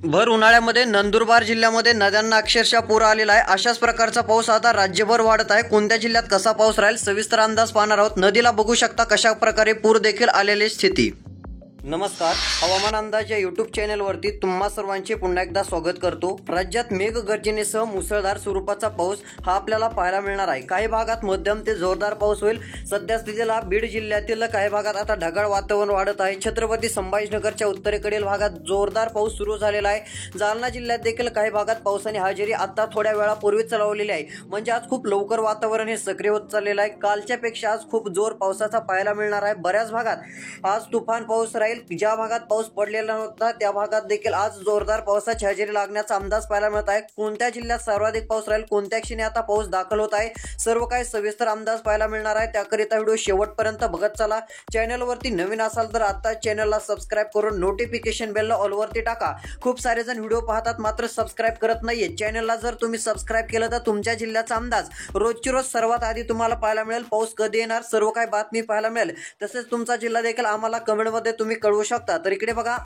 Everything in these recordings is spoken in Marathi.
भर उन्हाळ्यामध्ये नंदुरबार जिल्ह्यामध्ये नद्यांना अक्षरशः पूर आलेला आहे। अशाच प्रकारचा पाऊस आता राज्यभर वाढत आहे। कोणत्या जिल्ह्यात कसा पाऊस राहील सविस्तर अंदाज पाहणार आहोत। नदीला बघू शकता कशा प्रकारे पूर देखील आलेली स्थिती। नमस्कार, हवामान अंदाज या यूट्यूब चॅनलवरती तुम्हा सर्वांचे पुन्हा एकदा स्वागत करतो। राज्यात मेघगर्जनेसह मुसळधार स्वरूपाचा पाऊस हा आपल्याला पाहायला मिळणार आहे। काही भागात मध्यम ते जोरदार पाऊस होईल। सध्या स्थितीला बीड जिल्ह्यातील काही भागात आता ढगाळ वातावरण वाढत आहे। छत्रपती संभाजीनगरच्या उत्तरेकडील भागात जोरदार पाऊस सुरू झालेला आहे। जालना जिल्ह्यात देखील काही भागात पावसाने हजेरी आता थोड्या वेळापूर्वीच लावलेली आहे। म्हणजे आज खूप लवकर वातावरण हे सक्रिय होत चाललेलं आहे। कालच्या पेक्षा आज खूप जोर पावसाचा पाहायला मिळणार आहे। बऱ्याच भागात आज तुफान पाऊस राहील। ज्या भागात पाऊस पडलेला नव्हता त्या भागात देखील आज जोरदार पावसाची हजेरी लागण्याचा अंदाज पाहायला मिळत आहे। कोणत्या जिल्ह्यात सर्वाधिक पाऊस राहील, कोणत्या क्षणी आता पाऊस दाखल होत आहे, सर्व काही सविस्तर अंदाज पाहायला मिळणार आहे। त्याकरिता व्हिडिओ शेवटपर्यंत बघत चला। चॅनलवरती नवीन असाल तर आता चॅनलला सबस्क्राइब करून नोटिफिकेशन बेलला ऑल वरती टाका। खूप सारे जण व्हिडिओ पाहतात मात्र सबस्क्राइब करत नाहीये। चॅनलला जर तुम्ही सबस्क्राइब केलं तर तुमच्या जिल्ह्याचा अंदाज रोजची रोज सर्वात आधी तुम्हाला पाहायला मिळेल। पाऊस कधी येणार सर्व काही बातमी पाहायला मिळेल। तसेच तुमचा जिल्हा देखील आम्हाला कमेंटमध्ये तुम्ही कळवू शकता। तर इकडे बघा,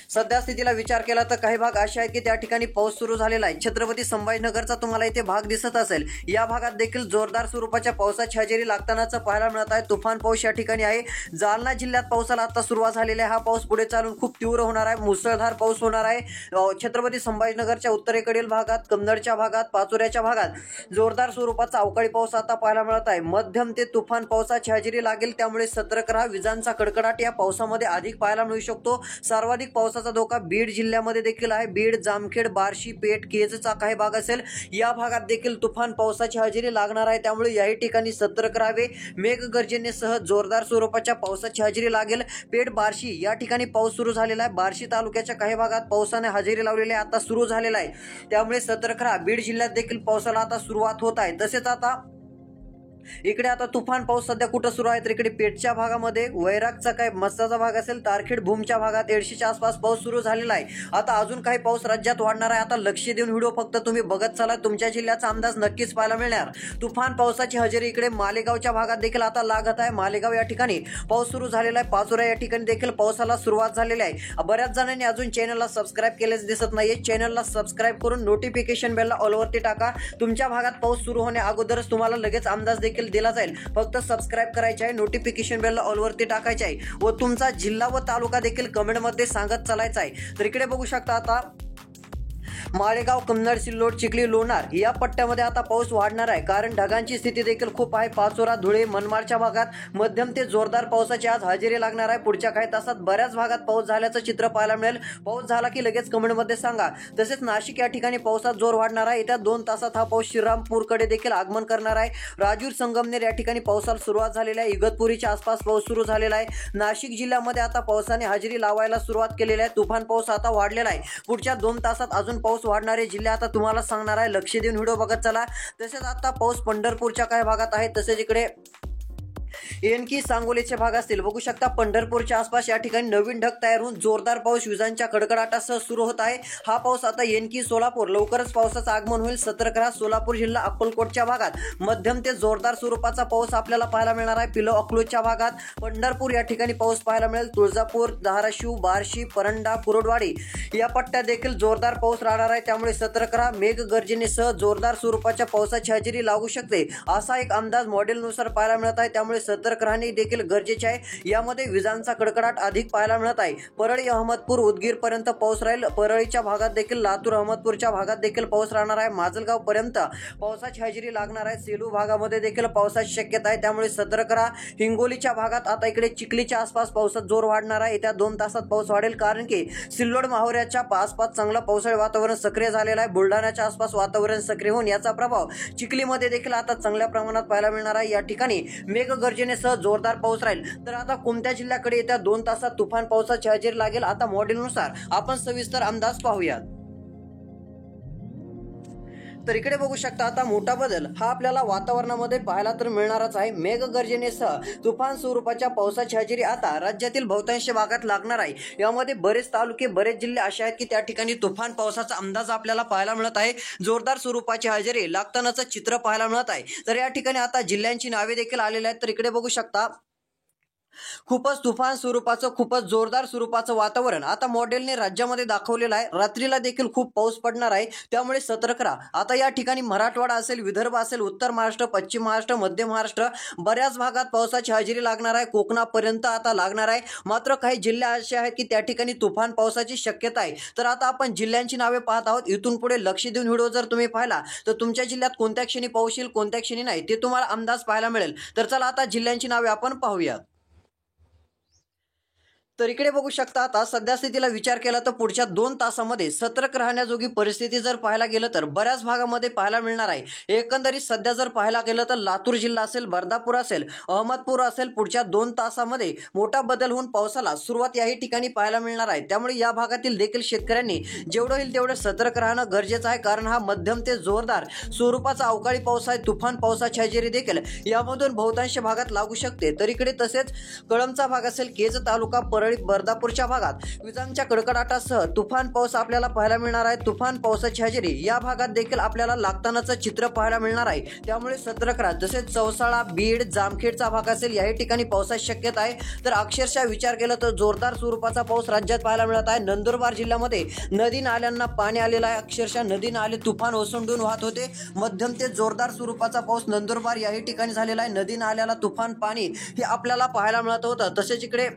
सध्या स्थितीला विचार केला तर काही भाग असे आहेत की त्या ठिकाणी पाऊस सुरू झालेला आहे। छत्रपती संभाजीनगरचा तुम्हाला इथे भाग दिसत असेल। या भागात देखील जोरदार स्वरूपाच्या पावसाची हजेरी लागतानाच पाहायला मिळत आहे। तुफान पाऊस या ठिकाणी आहे। जालना जिल्ह्यात पावसाला आता सुरुवात झालेली आहे। हा पाऊस पुढे चालून खूप तीव्र होणार आहे। मुसळधार पाऊस होणार आहे। छत्रपती संभाजीनगरच्या उत्तरेकडील भागात, कन्नडच्या भागात, पाचोऱ्याच्या भागात जोरदार स्वरूपाचा अवकाळी पाऊस आता पाहायला मिळत आहे। मध्यम ते तुफान पावसाची हजेरी लागेल, त्यामुळे सतर्क राहा। विजांचा कडकडाट या पावसामध्ये अधिक पाहायला मिळू शकतो। सर्वाधिक पावसाचा धोका बीड जिल्ह्यामध्ये देखील आहे। बीड, जामखेड, बार्शी, पेठ, केजचा काही भाग असेल या भागात देखील तुफान पावसाची हजेरी लागणार आहे। त्यामुळे याही ठिकाणी सतर्क राहावे। मेघगर्जनेसह जोरदार स्वरूपाच्या पावसाची हजेरी लागेल। पेठ, बार्शी या ठिकाणी पाऊस सुरू झालेला आहे। बार्शी तालुक्याच्या काही भागात पावसाने हजेरी लावलेली आहे, आता सुरू झालेला आहे। त्यामुळे सतर्क राहा। बीड जिल्ह्यात देखील पावसाला आता सुरुवात होत आहे। तसेच आता इकडे आता तुफान पाऊस सध्या कुठं सुरू आहे तर इकडे पेठच्या भागामध्ये, वैरागचा काय मस्ताचा भाग असेल, तारखेड, भूमच्या भागात 150च्या आसपास पाऊस सुरू झालेला आहे। आता अजून काही पाऊस राज्यात वाढणार आहे। आता लक्ष देऊन व्हिडिओ फक्त तुम्ही बघत चला, तुमच्या जिल्ह्याचा अंदाज नक्कीच पाहायला मिळणार। तुफान पावसाची हजेरी इकडे मालेगावच्या भागात देखील आता लागत आहे। मालेगाव या ठिकाणी पाऊस सुरू झालेला आहे। पाचोरा या ठिकाणी देखील पावसाला सुरुवात झालेली आहे। बऱ्याच जणांनी अजून चॅनलला सबस्क्राइब केलेच दिसत नाहीये। चॅनलला सबस्क्राइब करून नोटिफिकेशन बेलला ऑल वरती टाका। तुमच्या भागात पाऊस सुरू होण्या अगोदरच तुम्हाला लगेच अंदाज देखील दिला जाईल। फक्त सबस्क्राइब करायचे आहे, नोटिफिकेशन बेलला ऑल वरती टाकायचे आहे व तुमचा जिल्हा व तालुका देखील कमेंट मध्ये सांगत चालायचा आहे। तर इकडे बघू शकता आता माळेगाव, कन्नड, सिल्लोड, चिखली, लोणार या पट्ट्यामध्ये आता पाऊस वाढणार आहे। कारण ढगांची स्थिती देखील खूप आहे। पाचोरा, धुळे, मनमाडच्या भागात मध्यम ते जोरदार पावसाची आज हजेरी लागणार आहे। पुढच्या काही तासात बऱ्याच भागात पाऊस झाल्याचं चित्र पाहायला मिळेल। पाऊस झाला की लगेच कमेंटमध्ये सांगा। तसेच नाशिक या ठिकाणी पावसात जोर वाढणार आहे। येत्या 2 तासात हा पाऊस श्रीरामपूरकडे देखील आगमन करणार आहे। राजूर, संगमनेर या ठिकाणी पावसाला सुरुवात झालेली आहे। इगतपुरीच्या आसपास पाऊस सुरू झालेला आहे। नाशिक जिल्ह्यामध्ये आता पावसाने हजेरी लावायला सुरुवात केलेली आहे। तुफान पाऊस आता वाढलेला आहे। पुढच्या 2 तासात अजून पाऊस वाढणारे जिल्हे आता तुम्हाला सांगणार आहे। लक्ष देऊन व्हिडिओ बघत चला। तसेच आता पाऊस पंढरपूरच्या काही भागात आहे। तसेच इकडे एनकी, सांगोलीचे भाग असतील, बघू शकता पंढरपूरच्या आसपास या ठिकाणी नवीन ढग तयार होऊन जोरदार पाऊस विजांच्या कडकडाटासह सुरू होत आहे। हा पाऊस आता एनकी, सोलापूर लवकरच पावसाचं आगमन होईल। सतर्क राहा। सोलापूर जिल्हा, अक्कलकोटच्या भागात मध्यम ते जोरदार स्वरूपाचा पाऊस आपल्याला पाहायला मिळणार आहे। पिलो, अकलूजच्या भागात, पंढरपूर या ठिकाणी पाऊस पाहायला मिळेल। तुळजापूर, धाराशिव, बार्शी, परंडा, कुरोडवाडी या पट्ट्यात देखील जोरदार पाऊस राहणार आहे। त्यामुळे सतर्क राहा। मेघगर्जनेसह जोरदार स्वरूपाच्या पावसाची हजेरी लागू शकते असा एक अंदाज मॉडेलनुसार पाहायला मिळत आहे। त्यामुळे सतर्क राहणे देखील गरजेचे आहे। यामध्ये विजांचा कडकडाट अधिक पाहायला मिळत आहे। परळी, अहमदपूर, उदगीर पर्यंत पाऊस राहील। परळीच्या भागात देखील, लातूर, अहमदपूरच्या भागात देखील पाऊस राहणार आहे। माजलगाव पर्यंत पावसाची हजेरी लागणार आहे। सेलू भागामध्ये देखील पावसाची शक्यता आहे। त्यामुळे सतर्क राहा। हिंगोलीच्या भागात आता इकडे चिखलीच्या आसपास पावसात जोर वाढणार आहे। येत्या 2 तासात पाऊस वाढेल। कारण की सिल्लोड, माहुऱ्याच्या आसपास चांगला पावसाळी वातावरण सक्रिय झालेलं आहे। बुलढाण्याच्या आसपास वातावरण सक्रिय होऊन याचा प्रभाव चिखलीमध्ये देखील आता चांगल्या प्रमाणात पाहायला मिळणार आहे। या ठिकाणी मेघगर्जनेसह जोरदार पाऊस राहील। तर आता कोणत्या जिल्ह्याकडे येत्या 2 तासात तुफान पावसाची हजेरी लागेल आता मॉडेलनुसार आपण सविस्तर अंदाज पाहूयात। तर इकडे बघू शकता आता मोठा बदल हा आपल्याला वातावरणामध्ये पाहायला तर मिळणारच आहे। मेघगर्जनेसह तुफान स्वरूपाच्या पावसाची हजेरी आता राज्यातील बहुतांश भागात लागणार आहे। यामध्ये बरेच तालुके, बरेच जिल्हे असे आहेत की त्या ठिकाणी तुफान पावसाचा अंदाज आपल्याला पाहायला मिळत आहे। जोरदार स्वरूपाची हजेरी लागतानाच चित्र पाहायला मिळत आहे। तर या ठिकाणी आता जिल्ह्यांची नावे देखील आलेली आहेत। तर इकडे बघू शकता खूपच तुफान स्वरूपाचं खूपच जोरदार स्वरूपाचं वातावरण आता मॉडेलने राज्यामध्ये दाखवलेलं आहे. रात्रीला देखील खूप पाऊस पडणार आहे, त्यामुळे सतर्क राहा. आता या ठिकाणी मराठवाडा असेल, विदर्भ असेल, उत्तर महाराष्ट्र, पश्चिम महाराष्ट्र, मध्य महाराष्ट्र बऱ्याच भागात पावसाची हजेरी लागणार आहे. कोकणापर्यंत आता लागणार आहे. मात्र काही जिल्हे असे आहेत की त्या ठिकाणी तुफान पावसाची शक्यता आहे. तर आता आपण जिल्ह्यांची नावे पाहत आहोत. इथून पुढे लक्ष देऊन व्हिडिओ जर तुम्ही पाहिला तर तुमच्या जिल्ह्यात कोणत्या क्षणी पाऊस येईल, कोणत्या क्षणी नाही ते तुम्हाला अंदाज पाहायला मिळेल. तर चला आता जिल्ह्यांची नावे आपण पाहूया. तर इकडे बघू शकता आता सध्या स्थितीला विचार केला तर पुढच्या 2 तासामध्ये सतर्क राहण्याजोगी परिस्थिती जर पाहायला गेलं तर बऱ्याच भागामध्ये पाहायला मिळणार आहे. एकंदरीत सध्या जर पाहायला गेलं तर लातूर जिल्हा असेल, बर्दापूर असेल, अहमदपूर असेल, पुढच्या 2 तासामध्ये मोठा बदल होऊन पावसाला सुरुवात याही ठिकाणी पाहायला मिळणार आहे. त्यामुळे या भागातील देखील शेतकऱ्यांनी जेवढं होईल तेवढं सतर्क राहणं गरजेचं आहे, कारण हा मध्यम ते जोरदार स्वरूपाचा अवकाळी पाऊस आहे. तुफान पावसाची हजेरी देखील यामधून बहुतांश भागात लागू शकते. तर इकडे तसेच कळंबचा भाग असेल, केज तालुका, बर्दापूरच्या भागात विजांच्या कडकडाटासह तुफान पाऊस आपल्याला पाहायला मिळणार आहे. तुफान पावसाची हजेरी या भागात देखील आपल्याला लागतानाचं चित्र पाहायला मिळणार आहे. त्यामुळे सतर्क राहा. जसेच चौसाळा, बीड, जामखेडचा भाग असेल याही ठिकाणी पावसाची शक्यता आहे. तर अक्षरशः विचार केला तर जोरदार स्वरूपाचा पाऊस राज्यात पाहायला मिळत आहे. नंदुरबार जिल्ह्यामध्ये नदी नाल्यांना पाणी आलेलं आहे. अक्षरशः नदी नाले तुफान ओसंडून वाहत होते. मध्यम ते जोरदार स्वरूपाचा पाऊस नंदुरबार याही ठिकाणी झालेला आहे. नदी नाल्याला तुफान पाणी हे आपल्याला पाहायला मिळत होतं. तसेच इकडे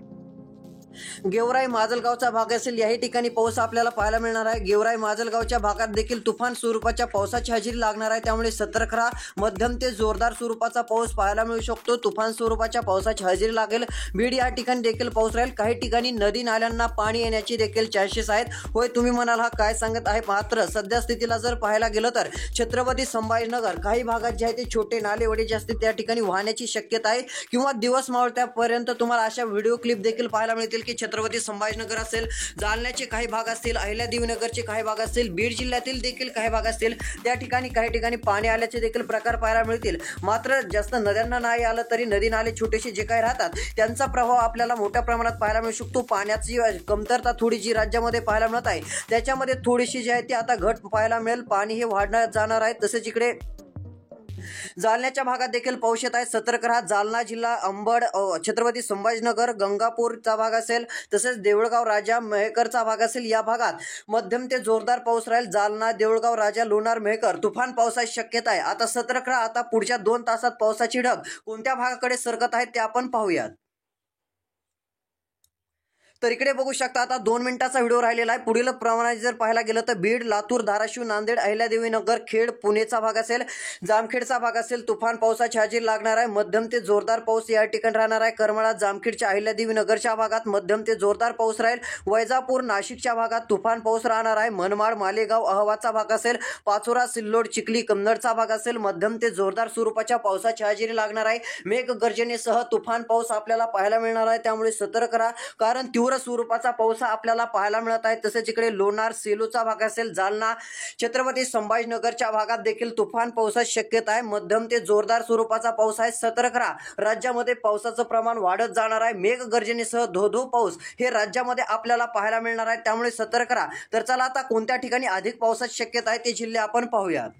गेवराई, माजलगावचा भाग असेल याही ठिकाणी पाऊस आपल्याला पाहायला मिळणार आहे. गेवराई, माजलगावच्या भागात देखील तुफान स्वरूपाच्या पावसाची हजेरी लागणार आहे. त्यामुळे सतर्क राहा. मध्यम ते जोरदार स्वरूपाचा पाऊस पाहायला मिळू शकतो. तुफान स्वरूपाच्या पावसाची हजेरी लागेल. बीड या ठिकाणी देखील पाऊस राहील. काही ठिकाणी नदी नाल्यांना पाणी येण्याची देखील चान्सेस आहेत. होय, तुम्ही म्हणाल हा काय सांगत आहे. मात्र सध्या स्थितीला जर पाहायला गेलं तर छत्रपती संभाजीनगर काही भागात जे आहे ते छोटे नाले वडे जे असतील त्या ठिकाणी वाहण्याची शक्यता आहे किंवा दिवस मावळत्यापर्यंत तुम्हाला अशा व्हिडिओ क्लिप देखील पाहायला मिळतील की छत्रपती संभाजीनगर असेल, जालन्याचे काही भाग असतील, अहिल्यादेवीनगरचे काही भाग असतील, बीड जिल्ह्यातील देखील काही भाग असतील, त्या ठिकाणी काही ठिकाणी पाणी आल्याचे देखील प्रकार पाहायला मिळतील. मात्र जास्त नद्यांना नाही आलं तरी नदी नाले छोटेसे जे काही राहतात त्यांचा प्रभाव आपल्याला मोठ्या प्रमाणात पाहायला मिळू शकतो. पाण्याची कमतरता थोडी जी राज्यामध्ये पाहायला मिळत आहे त्याच्यामध्ये थोडीशी जी आहे ती आता घट पाहायला मिळेल. पाणी हे वाढणार जाणार आहे. तसेच इकडे जालन्याच्या भागात देखील पाऊस येत आहे. सतर्क राहा. जालना जिल्हा, अंबड, छत्रपती संभाजीनगर, गंगापूरचा भाग असेल, तसेच देऊळगाव राजा, मेहकरचा भाग असेल या भागात मध्यम ते जोरदार पाऊस राहील. जालना, देऊळगाव राजा, लोणार, मेहकर तुफान पावसाची शक्यता आहे. आता सतर्क राहा. आता पुढच्या 2 तासात पावसाची ढग कोणत्या भागाकडे सरकत आहेत ते आपण पाहूयात. तर इकडे बघू शकता आता 2 मिनिटाचा व्हिडिओ राहिलेला आहे. पुढील प्रमाणे जर पाहायला गेलं तर बीड, लातूर, धाराशिव, नांदेड, अहिल्यादेवीनगर, खेड, पुणेचा भाग असेल, जामखेडचा भाग असेल, तुफान पावसाची हजेरी लागणार आहे. मध्यम ते जोरदार पाऊस या ठिकाणी राहणार आहे. करमाळा, जामखेडच्या, अहिल्यादेवीनगरच्या भागात मध्यम ते जोरदार पाऊस राहील. वैजापूर, नाशिकच्या भागात तुफान पाऊस राहणार आहे. मनमाड, मालेगाव, अहवाचा भाग असेल, पाचोरा, सिल्लोड, चिखली, कन्नडचा भाग असेल, मध्यम ते जोरदार स्वरूपाच्या पावसाची हजेरी लागणार आहे. मेघगर्जनेसह तुफान पाऊस आपल्याला पाहायला मिळणार आहे. त्यामुळे सतर्क राहा, कारण तीव्र स्वरूपाचा पाऊस आपल्याला पाहायला मिळत आहे. तसेच इकडे लोणार, सेलूचा भाग असेल, जालना, छत्रपती संभाजीनगरच्या भागात देखील तुफान पावसाची शक्यता आहे. मध्यम ते जोरदार स्वरूपाचा पाऊस आहे. सतर्क राहा. राज्यामध्ये पावसाचं प्रमाण वाढत जाणार आहे. मेघगर्जनेसह धो पाऊस हे राज्यामध्ये आपल्याला पाहायला मिळणार आहे. त्यामुळे सतर्क राहा. तर चला आता कोणत्या ठिकाणी अधिक पावसाची शक्यता आहे ते जिल्हे आपण पाहूयात.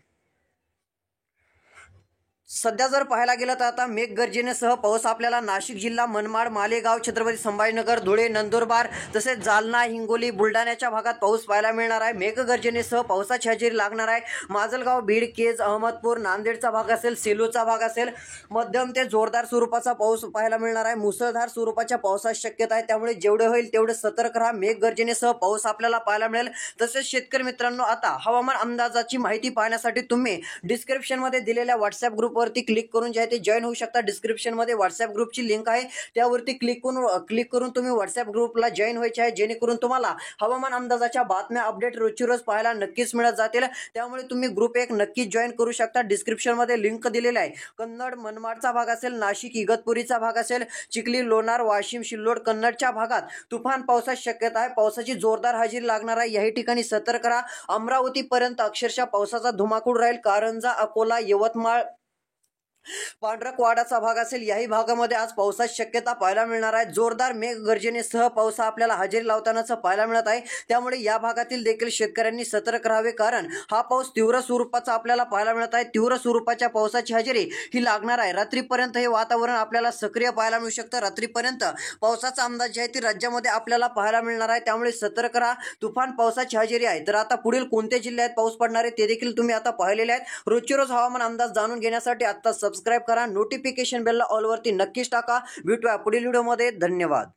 सध्या जर पाहायला गेलं तर आता मेघगर्जनेसह पाऊस आपल्याला नाशिक जिल्हा, मनमाड, मालेगाव, छत्रपती संभाजीनगर, धुळे, नंदुरबार, तसेच जालना, हिंगोली, बुलढाण्याच्या भागात पाऊस पाहायला मिळणार आहे. मेघगर्जनेसह पावसाची हजेरी लागणार आहे. माजलगाव, बीड, केज, अहमदपूर, नांदेडचा भाग असेल, सेलूचा भाग असेल, मध्यम ते जोरदार स्वरूपाचा पाऊस पाहायला मिळणार आहे. मुसळधार स्वरूपाच्या पावसाची शक्यता आहे. त्यामुळे जेवढे होईल तेवढे सतर्क राहा. मेघगर्जनेसह पाऊस आपल्याला पाहायला मिळेल. तसेच शेतकरी मित्रांनो, आता हवामान अंदाजाची माहिती पाहण्यासाठी तुम्ही डिस्क्रिप्शनमध्ये दिलेल्या व्हॉट्सअप ग्रुप वरती क्लिक करून जे आहे ते जॉईन होऊ शकता. डिस्क्रिप्शन मध्ये व्हॉट्सअप ग्रुपची लिंक आहे, त्यावरती क्लिक करून तुम्ही व्हॉट्सअप ग्रुपला जॉईन व्हायचे आहे, जेणेकरून तुम्हाला हवामान अंदाजाच्या बातम्या अपडेट रोजची रोज पाहायला नक्कीच मिळत जातील. त्यामुळे तुम्ही ग्रुप एक नक्कीच जॉईन करू शकता. डिस्क्रिप्शन मध्ये लिंक दिलेली आहे. कन्नड, मनमाडचा भाग असेल, नाशिक, इगतपुरीचा भाग असेल, चिखली, लोणार, वाशिम, सिल्लोड, कन्नडच्या भागात तुफान पावसाची शक्यता आहे. पावसाची जोरदार हजेरी लागणार आहे. याही ठिकाणी सतर्क राहा. अमरावती पर्यंत अक्षरशः पावसाचा धुमाकूळ राहील. कारंजा, अकोला, यवतमाळ, पांढरक वाडाचा भाग असेल, याही भागामध्ये आज पावसाची शक्यता पाहायला मिळणार आहे. जोरदार मेघगर्जनेसह पाऊस आपल्याला हजेरी लावतानाच पाहायला मिळत आहे. त्यामुळे या भागातील देखील शेतकऱ्यांनी सतर्क राहावे, कारण हा पाऊस तीव्र स्वरूपाचा आपल्याला पाहायला मिळत आहे. तीव्र स्वरूपाच्या पावसाची हजेरी ही लागणार आहे. रात्रीपर्यंत हे वातावरण आपल्याला सक्रिय पाहायला मिळू शकतं. रात्रीपर्यंत पावसाचा अंदाज जे आहे ती राज्यामध्ये आपल्याला पाहायला मिळणार आहे. त्यामुळे सतर्क राहा. तुफान पावसाची हजेरी आहे. तर आता पुढील कोणत्या जिल्ह्यात पाऊस पडणार आहे ते देखील तुम्ही आता पाहिलेले आहेत. रोजचे रोज हवामान अंदाज जाणून घेण्यासाठी आता सबस्क्राईब करा. नोटिफिकेशन बेलला ऑल वरती नक्कीच टाका. भेटूया पुढील व्हिडिओमध्ये. धन्यवाद.